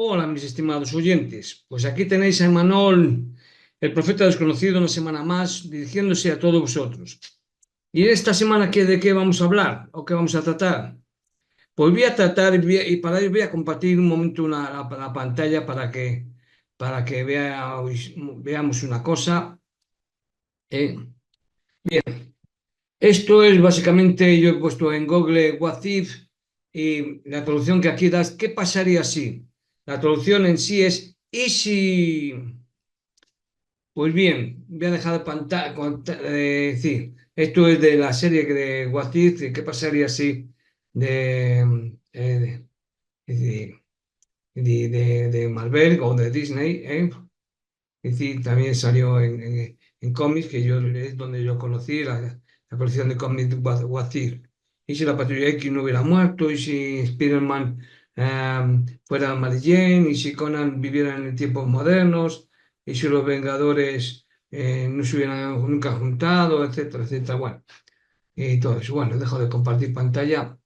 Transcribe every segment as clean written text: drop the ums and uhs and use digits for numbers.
Hola, mis estimados oyentes. Pues aquí tenéis a Emanuel, el profeta desconocido, una semana más, dirigiéndose a todos vosotros. ¿Y esta semana de qué vamos a hablar o qué vamos a tratar? Pues voy a tratar y para ello voy a compartir un momento la pantalla para que veamos una cosa. Eh, Esto es básicamente, yo he puesto en Google What if y la traducción que aquí das, ¿qué pasaría si? La traducción en sí es ¿y si? Pues bien, voy a dejar de pantalla, decir, esto es de la serie de What If, de ¿qué pasaría si? De, de, de Marvel o de Disney, ¿eh? Es decir, también salió en cómics, que yo es donde yo conocí la colección de cómics What If. Y si la Patrulla X no hubiera muerto, y si Spider-Man fuera Mary Jane, y si Conan viviera en tiempos modernos, y si los Vengadores no se hubieran nunca juntado, etcétera, etcétera. Bueno, y todo eso. Bueno, dejo de compartir pantalla.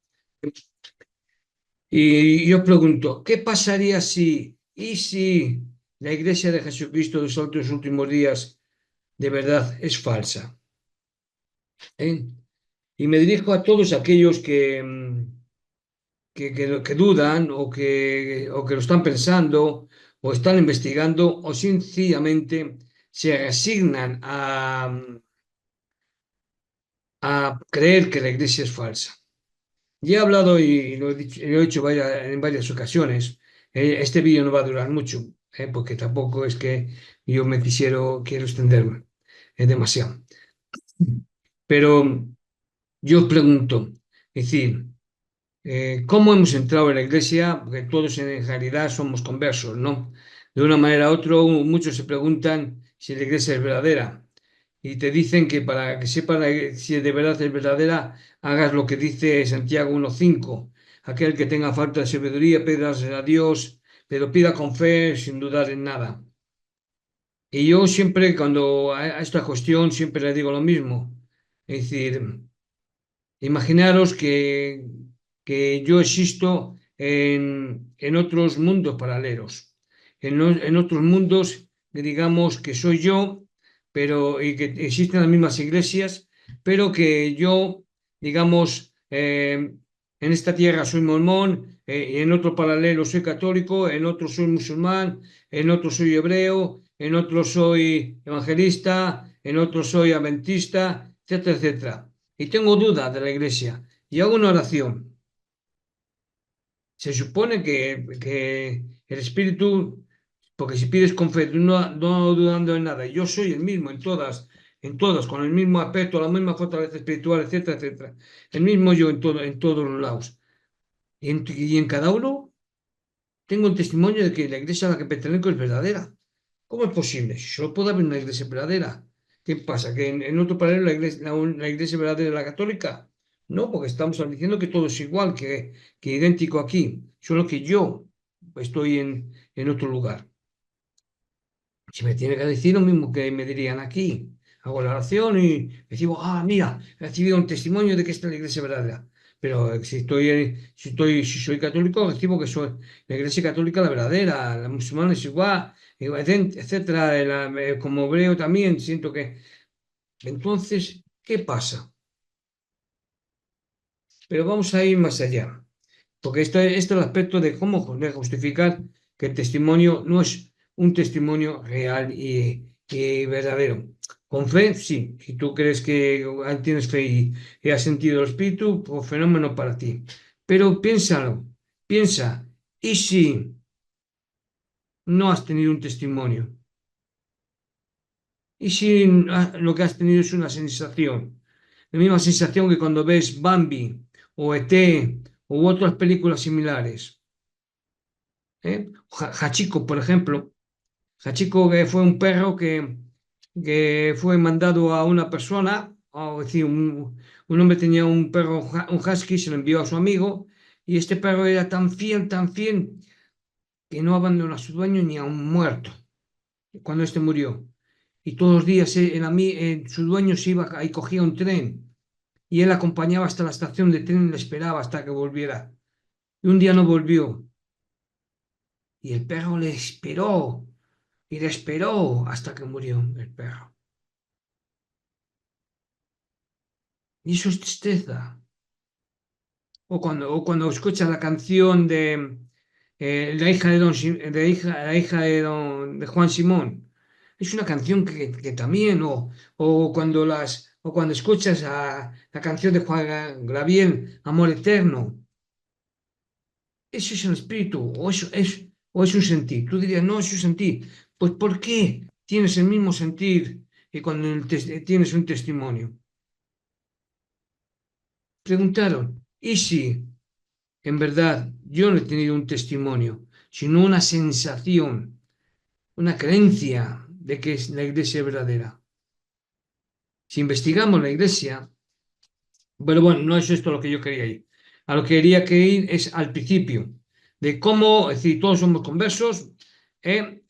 Y yo pregunto, ¿qué pasaría y si la Iglesia de Jesucristo de los últimos días de verdad es falsa? ¿Eh? Y me dirijo a todos aquellos que dudan o que lo están pensando o están investigando o sencillamente se resignan a creer que la Iglesia es falsa. Ya he hablado y lo he dicho, lo he hecho en varias ocasiones. Este vídeo no va a durar mucho, porque tampoco es que yo quiero extenderme. Es demasiado. Pero yo os pregunto, es decir, ¿cómo hemos entrado en la iglesia? Porque todos en realidad somos conversos, ¿no? De una manera u otra, muchos se preguntan si la iglesia es verdadera. Y te dicen que para que sepas si de verdad es verdadera, hagas lo que dice Santiago 1:5. Aquel que tenga falta de sabiduría, pídase a Dios, pero pida con fe, sin dudar en nada. Y yo siempre, cuando a esta cuestión, siempre le digo lo mismo. Es decir, imaginaros que yo existo en otros mundos paralelos, en otros mundos que digamos que soy yo, pero y que existen las mismas iglesias, pero que yo, digamos, en esta tierra soy mormón, en otro paralelo soy católico, en otro soy musulmán, en otro soy hebreo, en otro soy evangelista, en otro soy adventista, etcétera, etcétera. Y tengo dudas de la iglesia y hago una oración. Se supone que el Espíritu, porque si pides con fe, no dudando en nada, yo soy el mismo en todas, con el mismo aspecto, la misma fortaleza espiritual, etcétera, etcétera. El mismo yo en todos los lados. Y en cada uno tengo el testimonio de que la iglesia a la que pertenezco es verdadera. ¿Cómo es posible? Si solo puede haber una iglesia verdadera. ¿Qué pasa? ¿Que en otro paralelo la iglesia verdadera es la católica? No, porque estamos diciendo que todo es igual, que idéntico aquí, solo que yo estoy en otro lugar. Si me tiene que decir lo mismo que me dirían aquí, hago la oración y recibo, mira, he recibido un testimonio de que esta es la iglesia verdadera. Pero si soy católico, recibo que soy la iglesia católica la verdadera, la musulmana es igual, etcétera. Como hebreo también siento que. Entonces, ¿qué pasa? Pero vamos a ir más allá. Porque esto es el aspecto de cómo poder justificar que el testimonio no es un testimonio real y verdadero. Con fe, sí. Si tú crees que tienes fe y has sentido el Espíritu, pues fenómeno para ti. Pero piénsalo, piensa, ¿y si no has tenido un testimonio? ¿Y si lo que has tenido es una sensación? La misma sensación que cuando ves Bambi o ET u otras películas similares. Hachiko, por ejemplo. Hachiko que fue un perro que fue mandado a una persona, es decir, un hombre tenía un perro, un husky, se lo envió a su amigo, y este perro era tan fiel, que no abandonó a su dueño ni a un muerto, cuando este murió. Y todos los días su dueño se iba y cogía un tren, y él acompañaba hasta la estación de tren y le esperaba hasta que volviera. Y un día no volvió. Y el perro le esperó y le esperó hasta que murió el perro. Y eso es tristeza. O cuando escuchas la canción de la hija de la hija de Juan Simón. Es una canción que también, o cuando escuchas la canción de Juan Gabriel, Amor Eterno. Eso es el espíritu, o es un sentir. Tú dirías, no, es un sentir. Pues ¿por qué tienes el mismo sentir que cuando tienes un testimonio? Preguntaron, ¿y si en verdad yo no he tenido un testimonio, sino una sensación, una creencia de que la iglesia es verdadera? Si investigamos la iglesia, pero bueno, no es esto lo que yo quería ir. A lo que quería que ir es al principio, de cómo, es decir, todos somos conversos, ¿eh?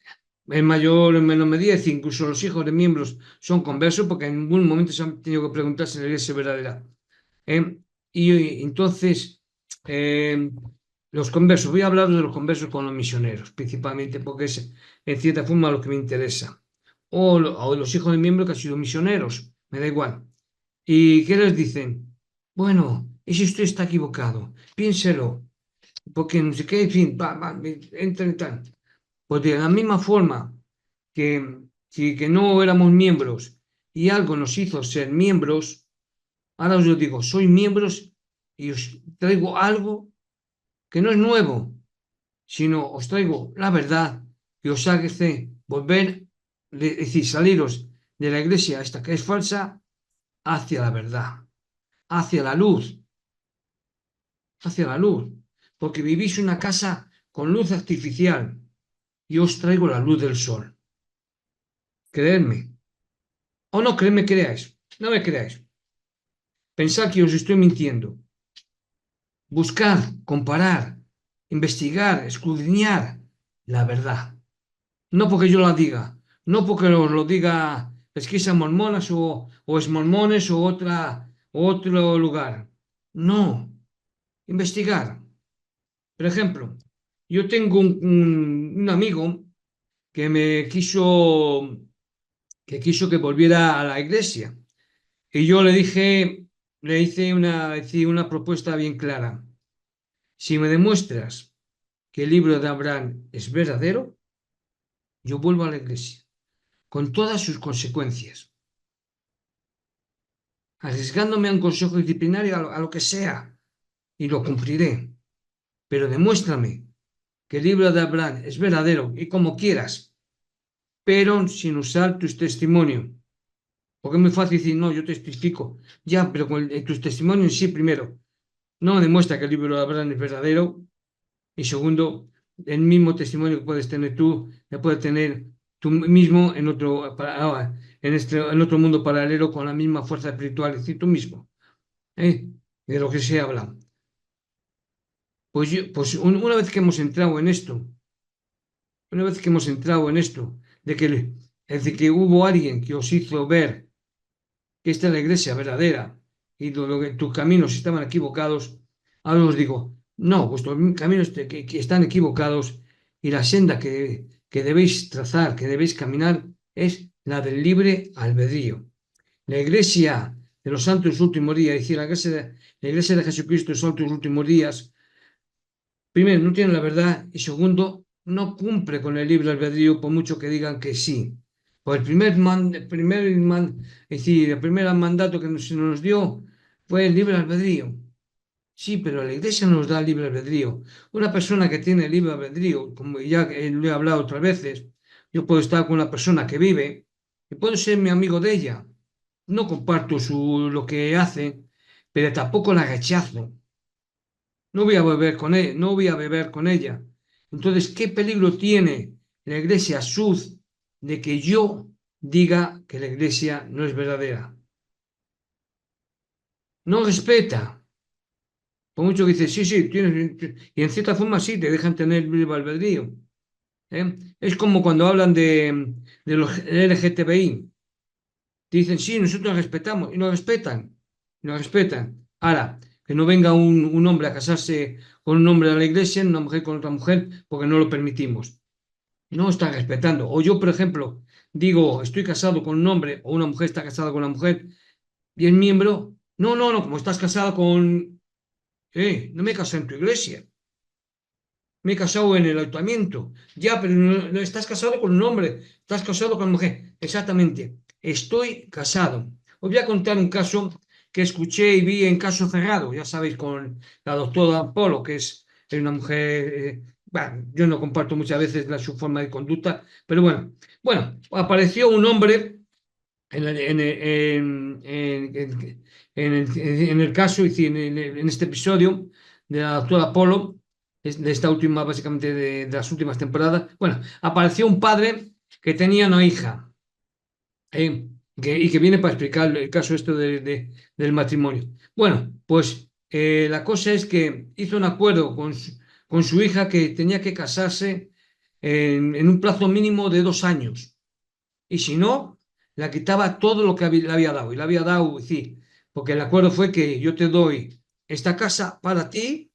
En mayor o en menor medida, es decir, incluso los hijos de miembros son conversos porque en algún momento se han tenido que preguntar si la iglesia es verdadera. ¿Eh? Y entonces, eh, los conversos, voy a hablar de los conversos con los misioneros, principalmente porque es en cierta forma lo que me interesa. O los hijos de miembros que han sido misioneros, me da igual. ¿Y qué les dicen? Bueno, ¿y si usted está equivocado? Piénselo, porque no sé qué, en fin, entra y tal. Pues de la misma forma que no éramos miembros y algo nos hizo ser miembros, ahora os lo digo, sois miembros y os traigo algo que no es nuevo, sino os traigo la verdad que os hace volver, es decir, saliros de la iglesia esta que es falsa hacia la verdad, hacia la luz, hacia la luz, porque vivís en una casa con luz artificial y os traigo la luz del sol. Creedme, o no creedme, creáis, no me creáis, pensad que os estoy mintiendo. Buscar, comparar, investigar, escudriñar la verdad. No porque yo la diga, no porque os lo diga pesquisas mormonas o esmormones o otro lugar. No, investigar. Por ejemplo, yo tengo un amigo que me quiso que volviera a la iglesia. Y yo le hice una propuesta bien clara. Si me demuestras que el libro de Abraham es verdadero, yo vuelvo a la iglesia, con todas sus consecuencias, arriesgándome a un consejo disciplinario a lo que sea, y lo cumpliré. Pero demuéstrame que el libro de Abraham es verdadero y como quieras, pero sin usar tus testimonios. Porque es muy fácil decir, no, yo testifico, ya, pero con tus testimonios en sí primero. No demuestra que el libro de Abraham es verdadero. Y segundo, el mismo testimonio que puedes tener tú, lo puedes tener tú mismo en otro mundo paralelo con la misma fuerza espiritual, es decir, tú mismo, ¿eh? De lo que se habla. Una vez que hemos entrado en esto, de que, es decir, que hubo alguien que os hizo ver que esta es la iglesia verdadera y que tus caminos estaban equivocados, ahora os digo, no, vuestros caminos que están equivocados y la senda que debéis trazar, que debéis caminar, es la del libre albedrío. La iglesia de los santos últimos días, es decir, la iglesia de Jesucristo de los santos últimos días, primero, no tiene la verdad y segundo, no cumple con el libre albedrío por mucho que digan que sí. Pues es decir, el primer mandato que se nos dio fue el libre albedrío. Sí, pero la iglesia nos da libre albedrío. Una persona que tiene libre albedrío, como ya lo he hablado otras veces, yo puedo estar con una persona que vive y puedo ser mi amigo de ella. No comparto lo que hace, pero tampoco la rechazo. No voy a beber con él, no voy a beber con ella. Entonces, ¿qué peligro tiene la iglesia sud de que yo diga que la iglesia no es verdadera? No respeta. Por mucho que dice, sí, sí, y en cierta forma sí, te dejan tener libre albedrío. ¿Eh? Es como cuando hablan de los LGTBI. Te dicen, sí, nosotros respetamos, y no respetan. No respetan. Ahora, que no venga un hombre a casarse con un hombre a la iglesia, una mujer con otra mujer, porque no lo permitimos. No están respetando. O yo, por ejemplo, digo, estoy casado con un hombre o una mujer está casada con una mujer y el miembro, no, no, no, como estás casada con, no me casé en tu iglesia, me he casado en el ayuntamiento. Ya, pero no estás casado con un hombre, estás casado con una mujer. Exactamente, estoy casado. Os voy a contar un caso que escuché y vi en Caso Cerrado, ya sabéis, con la doctora Polo, que es una mujer, bueno, yo no comparto muchas veces su forma de conducta, pero bueno, apareció un hombre en, el- en, en el caso, es decir, en este episodio de la doctora Polo, de esta última, básicamente de las últimas temporadas, bueno, apareció un padre que tenía una hija y que viene para explicar el caso esto del matrimonio. Bueno, pues la cosa es que hizo un acuerdo con su hija que tenía que casarse en un plazo mínimo de 2 años y si no, la quitaba todo lo que le había dado. Y le había dado, sí, porque el acuerdo fue que yo te doy esta casa para ti,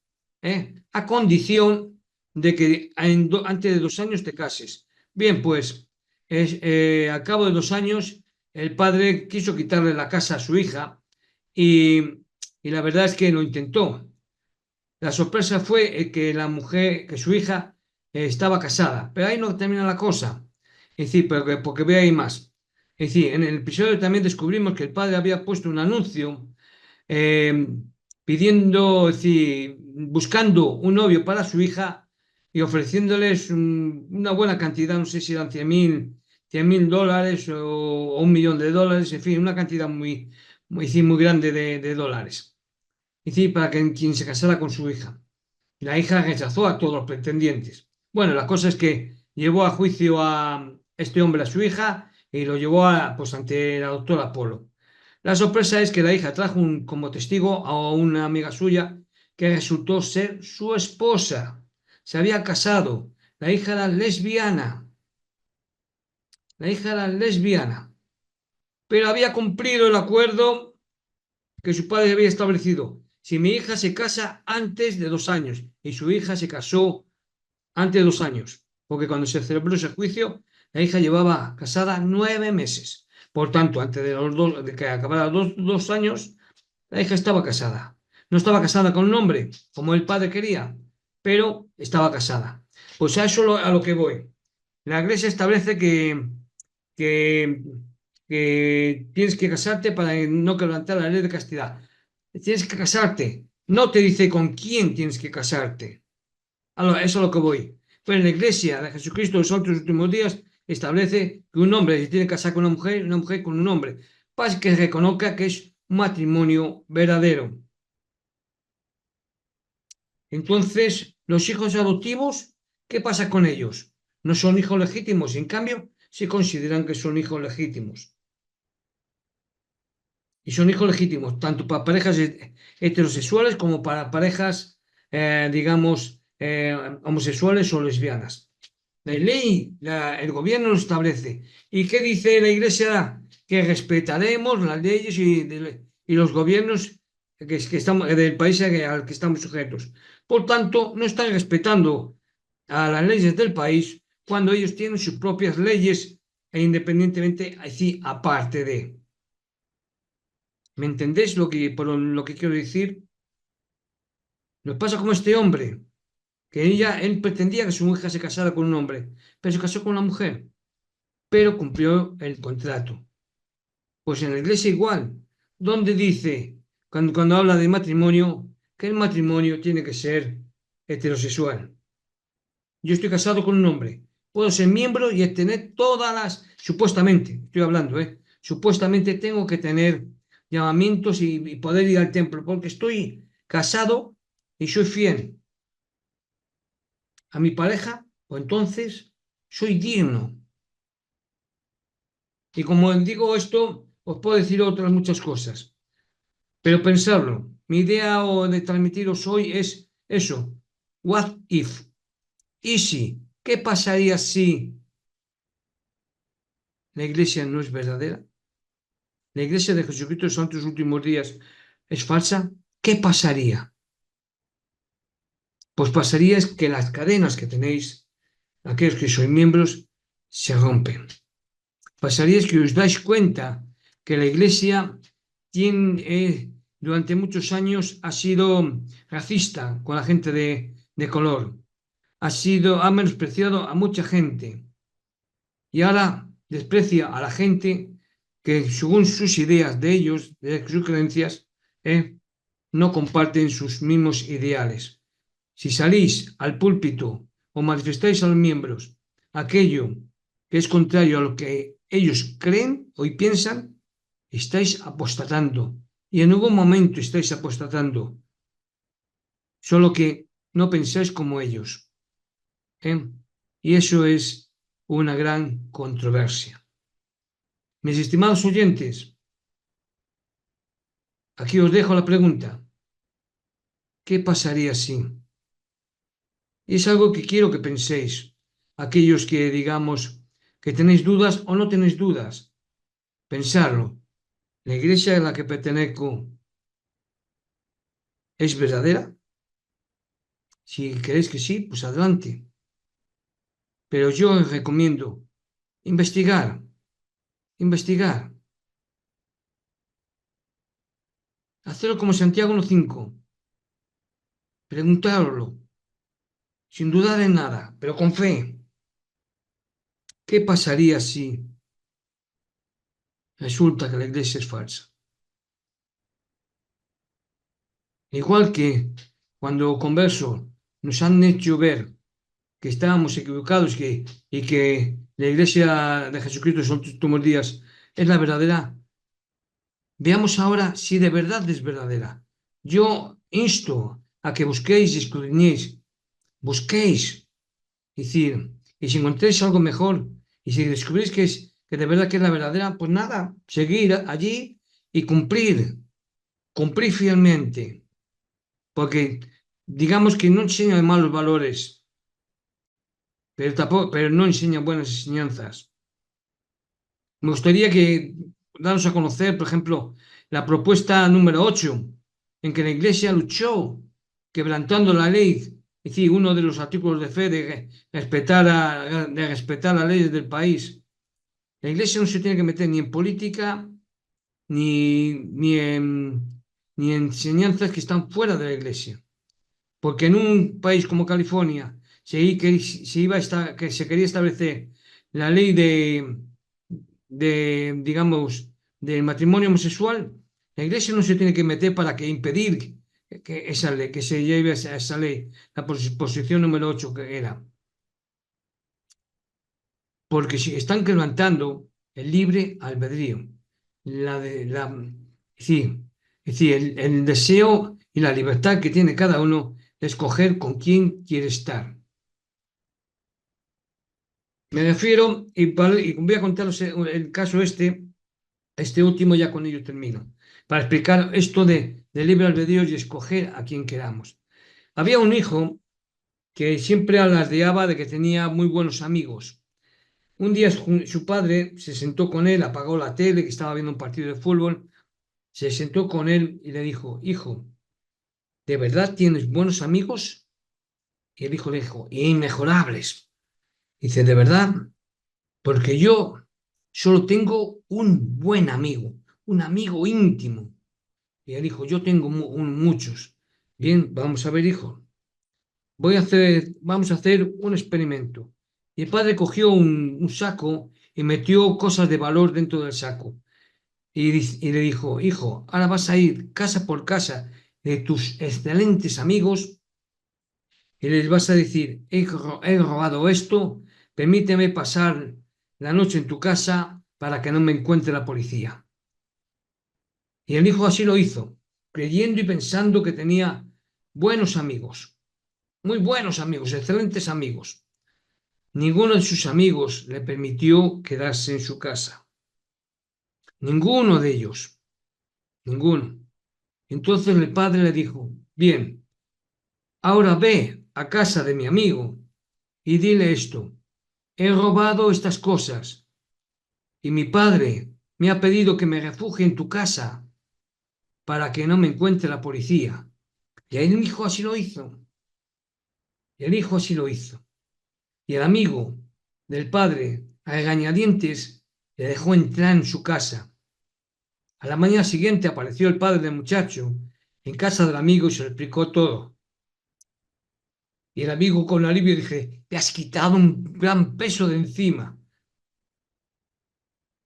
a condición de que antes de 2 años te cases. Bien, pues al cabo de 2 años, el padre quiso quitarle la casa a su hija y, y la verdad es que lo intentó. La sorpresa fue que la mujer, que su hija estaba casada. Pero ahí no termina la cosa. Es decir, porque ve ahí más. Es decir, en el episodio también descubrimos que el padre había puesto un anuncio eh, pidiendo, es decir, buscando un novio para su hija y ofreciéndoles una buena cantidad, no sé si eran 100.000 dólares o 1 millón de dólares, en fin, una cantidad muy grande de dólares. Es decir, para que quien se casara con su hija. La hija rechazó a todos los pretendientes. Bueno, la cosa es que llevó a juicio a este hombre a su hija y lo llevó pues, ante la doctora Polo. La sorpresa es que la hija trajo como testigo a una amiga suya que resultó ser su esposa. Se había casado. La hija era lesbiana. La hija era lesbiana. Pero había cumplido el acuerdo que su padre había establecido. Si mi hija se casa antes de 2 años y su hija se casó antes de 2 años, porque cuando se celebró ese juicio, la hija llevaba casada 9 meses. Por tanto, antes de que acabara los 2 años, la hija estaba casada. No estaba casada con un hombre, como el padre quería, pero estaba casada. Pues a eso a lo que voy. La iglesia establece que, que tienes que casarte para no quebrantar la ley de castidad. Tienes que casarte. No te dice con quién tienes que casarte. Eso es a lo que voy. Pues la iglesia de Jesucristo de los Santos Últimos Días establece que un hombre se tiene que casar con una mujer con un hombre, para que reconozca que es un matrimonio verdadero. Entonces, los hijos adoptivos, ¿qué pasa con ellos? No son hijos legítimos, en cambio, se consideran que son hijos legítimos. Y son hijos legítimos, tanto para parejas heterosexuales como para parejas, digamos, homosexuales o lesbianas. La ley, el gobierno lo establece. ¿Y qué dice la Iglesia? Que respetaremos las leyes y los gobiernos que estamos, del país al que estamos sujetos. Por tanto, no están respetando a las leyes del país cuando ellos tienen sus propias leyes e independientemente, así, aparte de. ¿Me entendéis lo que quiero decir? Nos pasa como este hombre, que él pretendía que su hija se casara con un hombre, pero se casó con una mujer, pero cumplió el contrato. Pues en la iglesia igual, donde dice, cuando habla de matrimonio, que el matrimonio tiene que ser heterosexual. Yo estoy casado con un hombre, puedo ser miembro y tener todas supuestamente, estoy hablando, supuestamente tengo que tener llamamientos y poder ir al templo, porque estoy casado y soy fiel a mi pareja, o entonces soy digno. Y como digo esto, os puedo decir otras muchas cosas. Pero pensarlo, mi idea de transmitiros hoy es eso. What if? ¿Y si? ¿Qué pasaría si la iglesia no es verdadera? ¿La iglesia de Jesucristo de los Santos Últimos Días es falsa? ¿qué pasaría? Pues pasaría es que las cadenas que tenéis, aquellos que sois miembros, se rompen. Pasaría es que os dais cuenta que la Iglesia tiene, durante muchos años ha sido racista con la gente de color, ha menospreciado a mucha gente y ahora desprecia a la gente que según sus ideas de ellos, de sus creencias, no comparten sus mismos ideales. Si salís al púlpito o manifestáis a los miembros aquello que es contrario a lo que ellos creen o piensan, estáis apostatando. Y en ningún momento estáis apostatando, solo que no pensáis como ellos. ¿eh? Y eso es una gran controversia. Mis estimados oyentes, aquí os dejo la pregunta. ¿Qué pasaría si? Y es algo que quiero que penséis. Aquellos que digamos que tenéis dudas o no tenéis dudas, pensarlo. ¿La iglesia a la que pertenezco es verdadera? Si creéis que sí, pues adelante. Pero yo os recomiendo investigar, investigar. Hacerlo como Santiago 1.5. Preguntároslo, sin dudar en nada, pero con fe. ¿Qué pasaría si resulta que la iglesia es falsa? Igual que cuando converso nos han hecho ver que estábamos equivocados y que la iglesia de Jesucristo de los últimos días es la verdadera. Veamos ahora si de verdad es verdadera. Yo insto a que busquéis y escudriñéis, busquéis, es decir, y si encontréis algo mejor, y si descubrís que de verdad que es la verdadera, pues nada, seguir allí y cumplir fielmente, porque digamos que no enseña malos valores, pero no enseña buenas enseñanzas. Me gustaría daros a conocer, por ejemplo, la propuesta número 8, en que la Iglesia luchó quebrantando la ley, es decir, uno de los artículos de fe de respetar las leyes del país. La Iglesia no se tiene que meter ni en política ni en enseñanzas que están fuera de la Iglesia. Porque en un país como California que se quería establecer la ley digamos, del matrimonio homosexual, la Iglesia no se tiene que meter para impedir que se lleve esa ley, la posición número 8 que era. Porque si están quebrantando el libre albedrío, la de, la, sí, es decir, el deseo y la libertad que tiene cada uno de escoger con quién quiere estar. Me refiero, y voy a contaros el caso este último, ya con ello termino, para explicar esto de libre albedrío y escoger a quien queramos. Había un hijo que siempre alardeaba de que tenía muy buenos amigos. Un día su padre se sentó con él, apagó la tele, que estaba viendo un partido de fútbol, se sentó con él y le dijo, hijo, ¿de verdad tienes buenos amigos? Y el hijo le dijo, inmejorables. Dice, ¿de verdad? Porque yo solo tengo un buen amigo, un amigo íntimo. Y él dijo, yo tengo muchos. Bien, vamos a ver, hijo. Vamos a hacer un experimento. Y el padre cogió un saco y metió cosas de valor dentro del saco. Y le dijo, hijo, ahora vas a ir casa por casa de tus excelentes amigos y les vas a decir, he robado esto, permíteme pasar la noche en tu casa para que no me encuentre la policía. Y el hijo así lo hizo, creyendo y pensando que tenía buenos amigos, muy buenos amigos, excelentes amigos. Ninguno de sus amigos le permitió quedarse en su casa. Ninguno de ellos, ninguno. Entonces el padre le dijo, bien, ahora ve a casa de mi amigo y dile esto, he robado estas cosas y mi padre me ha pedido que me refugie en tu casa para que no me encuentre la policía. Y el hijo así lo hizo. Y el hijo así lo hizo. Y el amigo del padre, a regañadientes, le dejó entrar en su casa. A la mañana siguiente apareció el padre del muchacho en casa del amigo y se lo explicó todo. Y el amigo con alivio dije, te has quitado un gran peso de encima.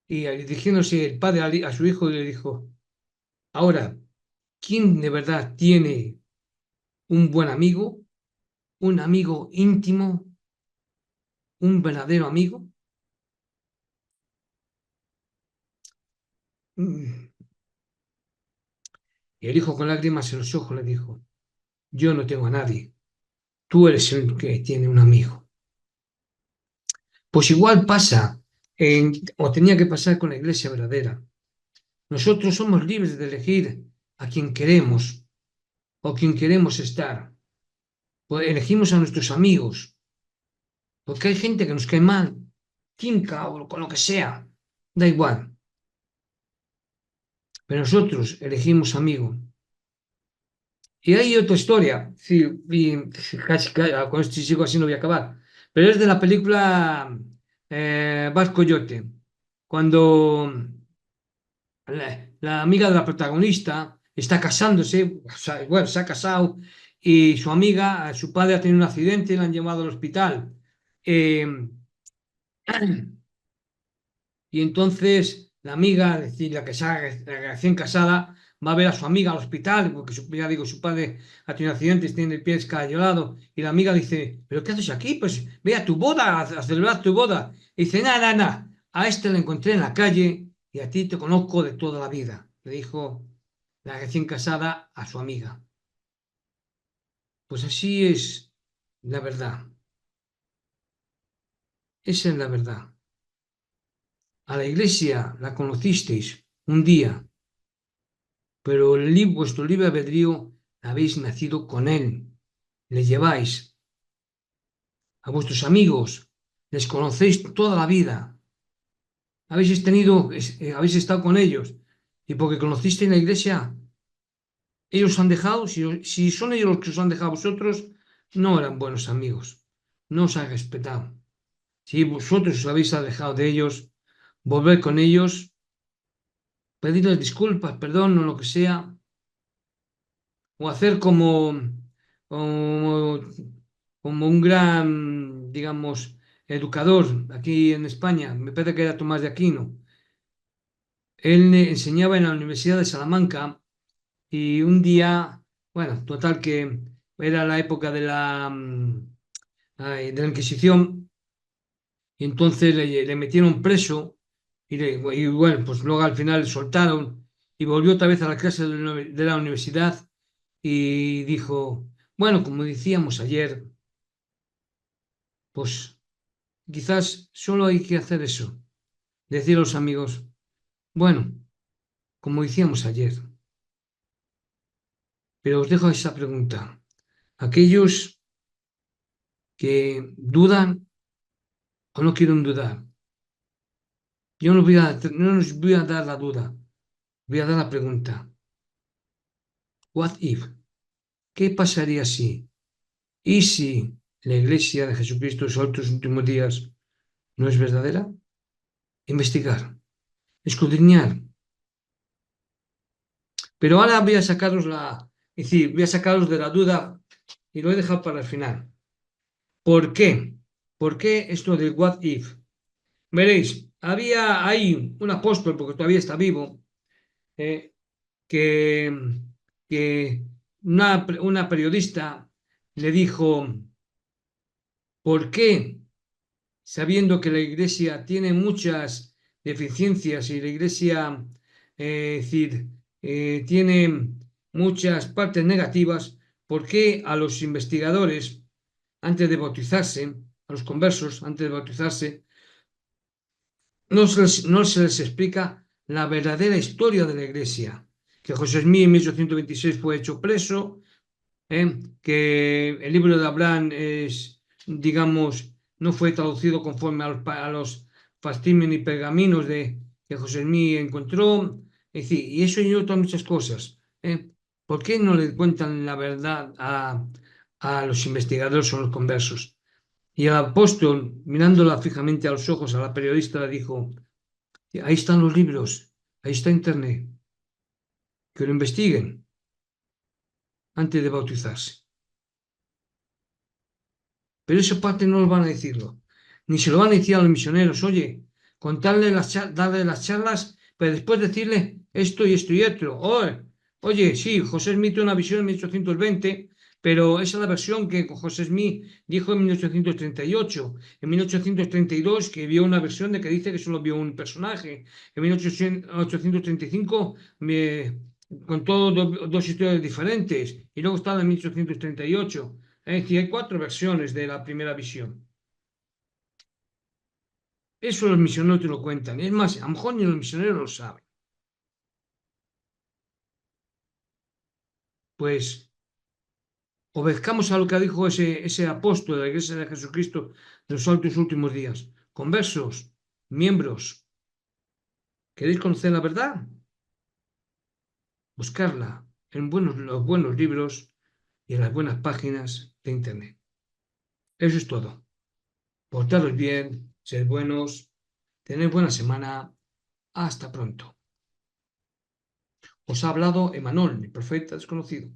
Y dirigiéndose el padre a su hijo le dijo, ahora, ¿quién de verdad tiene un buen amigo? ¿Un amigo íntimo? ¿Un verdadero amigo? Mm. Y el hijo con lágrimas en los ojos le dijo, yo no tengo a nadie, tú eres el que tiene un amigo. Pues igual pasa, o tenía que pasar con la iglesia verdadera. Nosotros somos libres de elegir a quien queremos o quien queremos estar. Pues elegimos a nuestros amigos, porque hay gente que nos cae mal, química o con lo que sea, da igual. Pero nosotros elegimos amigos. Y hay otra historia, sí, con esto si sigo así no voy a acabar, pero es de la película Bar Coyote, cuando la amiga de la protagonista está casándose, o sea, bueno, se ha casado y su amiga, su padre ha tenido un accidente y la han llevado al hospital. Eh, y entonces la amiga, es decir, la que está recién casada, va a ver a su amiga al hospital, porque ya digo, su padre ha tenido accidentes, tiene el pie escayolado, y la amiga dice, ¿pero qué haces aquí? Pues ve a tu boda, a celebrar tu boda. Y dice, nada, nada, a este lo encontré en la calle y a ti te conozco de toda la vida, le dijo la recién casada a su amiga. Pues así es la verdad, esa es la verdad. A la iglesia la conocisteis un día, pero vuestro libre albedrío habéis nacido con él, le lleváis. A vuestros amigos les conocéis toda la vida, habéis estado con ellos, y porque conocisteis la iglesia, ellos os han dejado, si son ellos los que os han dejado a vosotros, no eran buenos amigos, no os han respetado. Si vosotros os habéis alejado de ellos, volver con ellos, pedirles disculpas, perdón o lo que sea, o hacer como, como un gran, digamos, educador aquí en España, me parece que era Tomás de Aquino. Él enseñaba en la Universidad de Salamanca y un día, bueno, total que era la época de la Inquisición y entonces le metieron preso y bueno, pues luego al final le soltaron y volvió otra vez a la clase de la universidad y dijo, bueno, como decíamos ayer, pues quizás solo hay que hacer eso, decir a los amigos, bueno, como decíamos ayer, pero os dejo esa pregunta. Aquellos que dudan o no quieren dudar, yo no os voy a dar la duda, voy a dar la pregunta. What if? ¿Qué pasaría si? ¿Y si la Iglesia de Jesucristo de los últimos días no es verdadera? Investigar, escudriñar. Pero ahora voy a es decir, voy a sacaros de la duda y lo he dejado para el final. ¿Por qué? ¿Por qué esto del what if? Veréis, había ahí un apóstol, porque todavía está vivo, eh, que, que una periodista le dijo, ¿por qué, sabiendo que la iglesia tiene muchas deficiencias y la iglesia, es decir, tiene muchas partes negativas, ¿por qué a los investigadores, antes de bautizarse, a los conversos, antes de bautizarse, no se les explica la verdadera historia de la iglesia? Que José Smith en 1826 fue hecho preso, que el libro de Abraham digamos, no fue traducido conforme a los fascímenes y pergaminos que José Smith encontró, es decir, y eso y otras muchas cosas. ¿eh? ¿Por qué no le cuentan la verdad a los investigadores o los conversos? Y el apóstol, mirándola fijamente a los ojos a la periodista, le dijo, ahí están los libros, ahí está Internet, que lo investiguen antes de bautizarse. Pero esa parte no lo van a decirlo. Ni se lo van a decir a los misioneros. Oye, darle las charlas, pero después decirle esto y esto y otro. Oye, sí, José Smith tuvo una visión en 1820, pero esa es la versión que José Smith dijo en 1838. En 1832 que vio una versión de que dice que solo vio un personaje. En 1835 contó dos historias diferentes. Y luego está la en 1838. Es decir, hay cuatro versiones de la primera visión. Eso los misioneros te lo cuentan. Es más, a lo mejor ni los misioneros lo saben. Pues obedezcamos a lo que dijo ese apóstol de la Iglesia de Jesucristo de los altos últimos días. Conversos, miembros, ¿queréis conocer la verdad? Buscarla en los buenos libros y en las buenas páginas de Internet. Eso es todo. Portaros bien, sed buenos, tened buena semana. Hasta pronto. Os ha hablado Emanuel, mi profeta desconocido.